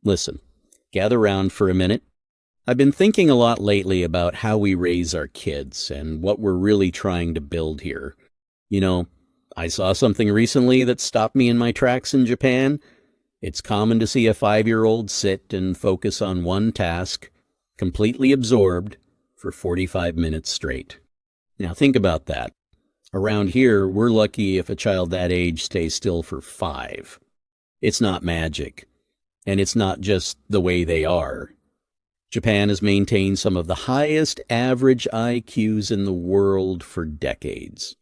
Listen, gather round for a minute. I've been thinking a lot lately about how we raise our kids and what we're really trying to build here. You know, I saw something recently that stopped me in my tracks in Japan. It's common to see a 5-year-old sit and focus on one task, completely absorbed, for 45 minutes straight. Now think about that. Around here, we're lucky if a child that age stays still for 5. It's not magic, and it's not just the way they are. Japan has maintained some of the highest average IQs in the world for decades.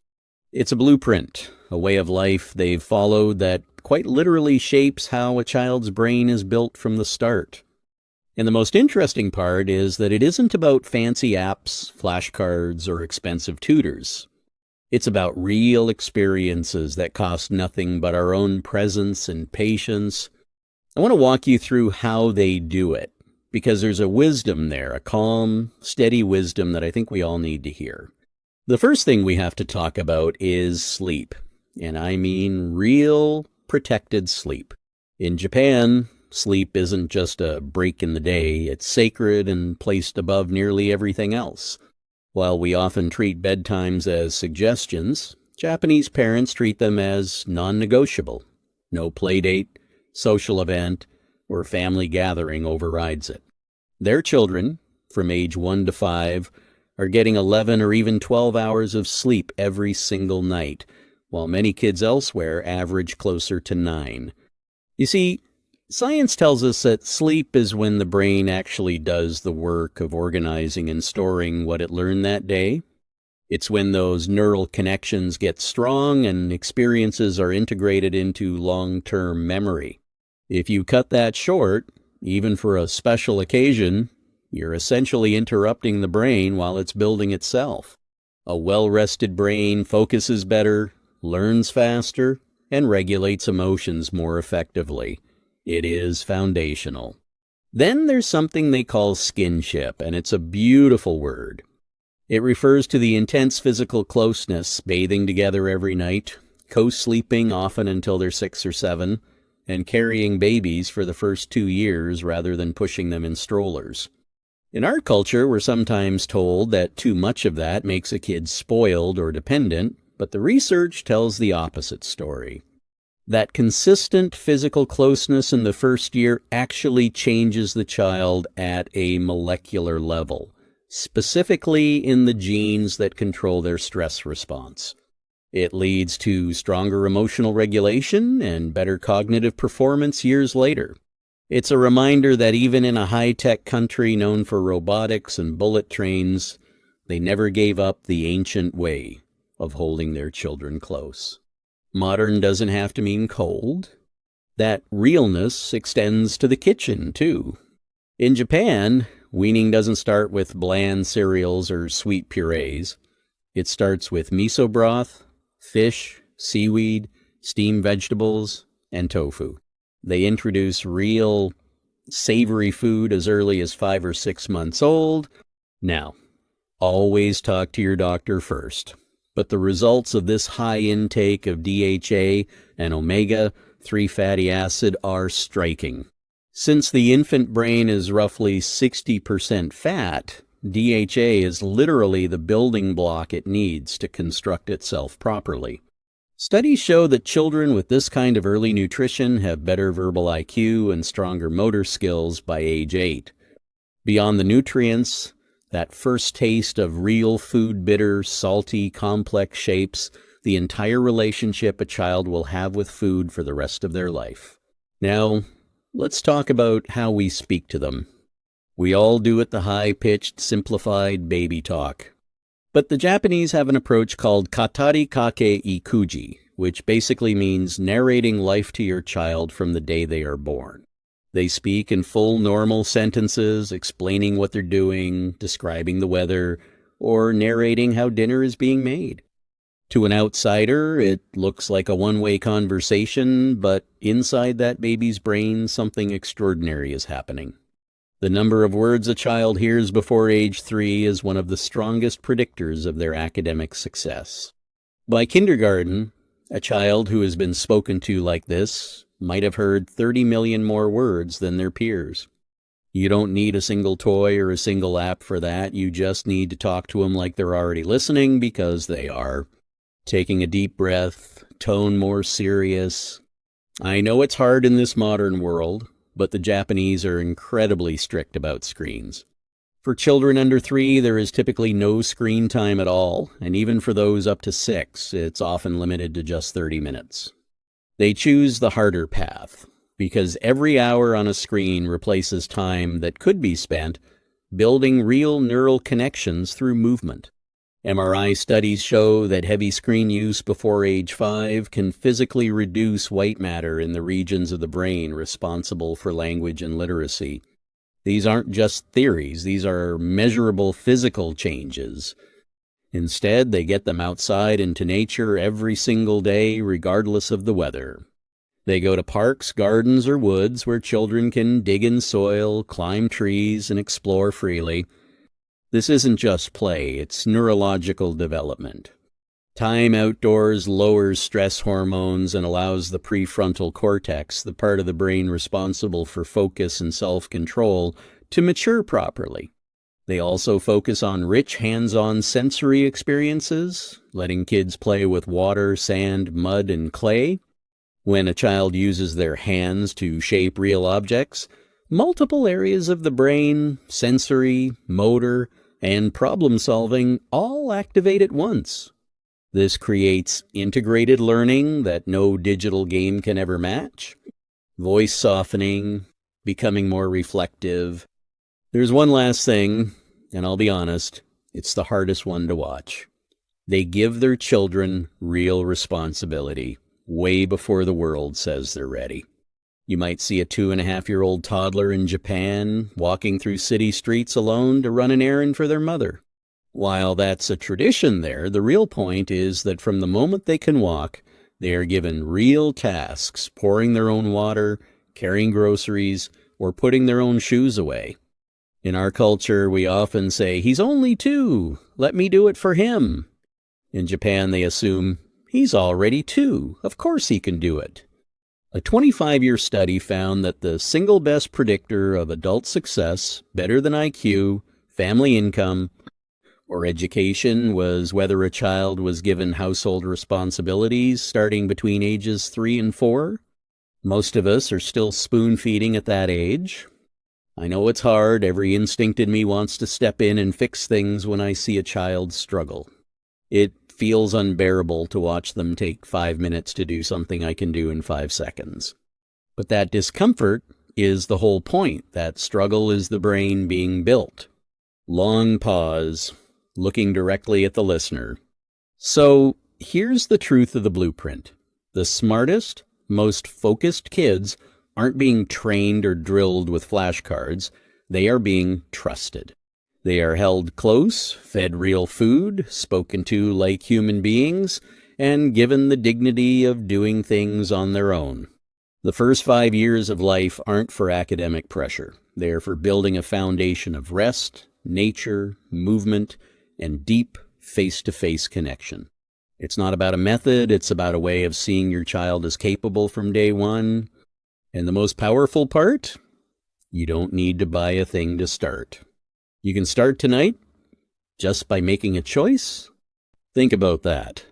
It's a blueprint, a way of life they've followed that quite literally shapes how a child's brain is built from the start. And the most interesting part is that it isn't about fancy apps, flashcards, or expensive tutors. It's about real experiences that cost nothing but our own presence and patience. I want to walk you through how they do it, because there's a wisdom there, a calm, steady wisdom that I think we all need to hear. The first thing we have to talk about is sleep, and I mean real protected sleep. In Japan, sleep isn't just a break in the day, it's sacred and placed above nearly everything else. While we often treat bedtimes as suggestions, Japanese parents treat them as non-negotiable. No play date, social event, or family gathering overrides it. Their children, from age 1 to 5, are getting 11 or even 12 hours of sleep every single night, while many kids elsewhere average closer to 9. You see, science tells us that sleep is when the brain actually does the work of organizing and storing what it learned that day. It's when those neural connections get strong and experiences are integrated into long-term memory. If you cut that short, even for a special occasion, you're essentially interrupting the brain while it's building itself. A well-rested brain focuses better, learns faster, and regulates emotions more effectively. It is foundational. Then there's something they call skinship, and it's a beautiful word. It refers to the intense physical closeness, bathing together every night, co-sleeping often until they're 6 or 7, and carrying babies for the first 2 years rather than pushing them in strollers. In our culture, we're sometimes told that too much of that makes a kid spoiled or dependent, but the research tells the opposite story. That consistent physical closeness in the first year actually changes the child at a molecular level, specifically in the genes that control their stress response. It leads to stronger emotional regulation and better cognitive performance years later. It's a reminder that even in a high-tech country known for robotics and bullet trains, they never gave up the ancient way of holding their children close. Modern doesn't have to mean cold. That realness extends to the kitchen, too. In Japan, weaning doesn't start with bland cereals or sweet purees. It starts with miso broth, fish, seaweed, steamed vegetables, and tofu. They introduce real, savory food as early as 5 or 6 months old. Now, always talk to your doctor first. But the results of this high intake of DHA and omega-3 fatty acid are striking. Since the infant brain is roughly 60% fat, DHA is literally the building block it needs to construct itself properly. Studies show that children with this kind of early nutrition have better verbal IQ and stronger motor skills by age 8. Beyond the nutrients, that first taste of real food, bitter, salty, complex shapes the entire relationship a child will have with food for the rest of their life. Now, let's talk about how we speak to them. We all do it the high-pitched, simplified baby talk. But the Japanese have an approach called Katarikake Iikuji, which basically means narrating life to your child from the day they are born. They speak in full normal sentences, explaining what they're doing, describing the weather, or narrating how dinner is being made. To an outsider, it looks like a one-way conversation, but inside that baby's brain, something extraordinary is happening. The number of words a child hears before age 3 is one of the strongest predictors of their academic success. By kindergarten, a child who has been spoken to like this might have heard 30 million more words than their peers. You don't need a single toy or a single app for that. You just need to talk to them like they're already listening, because they are. Taking a deep breath, tone more serious. I know it's hard in this modern world, but the Japanese are incredibly strict about screens. For children under 3, there is typically no screen time at all, and even for those up to 6, it's often limited to just 30 minutes. They choose the harder path, because every hour on a screen replaces time that could be spent building real neural connections through movement. MRI studies show that heavy screen use before age 5 can physically reduce white matter in the regions of the brain responsible for language and literacy. These aren't just theories, these are measurable physical changes. Instead, they get them outside into nature every single day, regardless of the weather. They go to parks, gardens, or woods where children can dig in soil, climb trees, and explore freely. This isn't just play, it's neurological development. Time outdoors lowers stress hormones and allows the prefrontal cortex, the part of the brain responsible for focus and self-control, to mature properly. They also focus on rich hands-on sensory experiences, letting kids play with water, sand, mud, and clay. When a child uses their hands to shape real objects, multiple areas of the brain, sensory, motor, and problem-solving all activate at once. This creates integrated learning that no digital game can ever match. Voice softening, becoming more reflective. There's one last thing, and I'll be honest, it's the hardest one to watch. They give their children real responsibility, way before the world says they're ready. You might see a 2.5-year-old toddler in Japan walking through city streets alone to run an errand for their mother. While that's a tradition there, the real point is that from the moment they can walk, they are given real tasks, pouring their own water, carrying groceries, or putting their own shoes away. In our culture, we often say, "He's only 2, let me do it for him." In Japan, they assume, "He's already 2, of course he can do it." A 25-year study found that the single best predictor of adult success, better than IQ, family income, or education, was whether a child was given household responsibilities starting between ages 3 and 4. Most of us are still spoon-feeding at that age. I know it's hard. Every instinct in me wants to step in and fix things when I see a child struggle. It feels unbearable to watch them take 5 minutes to do something I can do in 5 seconds. But that discomfort is the whole point. That struggle is the brain being built. Long pause, looking directly at the listener. So here's the truth of the blueprint. The smartest, most focused kids aren't being trained or drilled with flashcards. They are being trusted. They are held close, fed real food, spoken to like human beings, and given the dignity of doing things on their own. The first 5 years of life aren't for academic pressure. They are for building a foundation of rest, nature, movement, and deep face-to-face connection. It's not about a method, it's about a way of seeing your child as capable from day one. And the most powerful part? You don't need to buy a thing to start. You can start tonight just by making a choice. Think about that.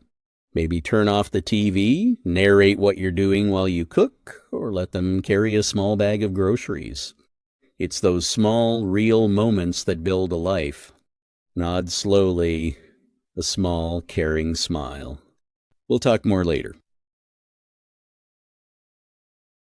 Maybe turn off the TV, narrate what you're doing while you cook, or let them carry a small bag of groceries. It's those small, real moments that build a life. Nod slowly, a small, caring smile. We'll talk more later.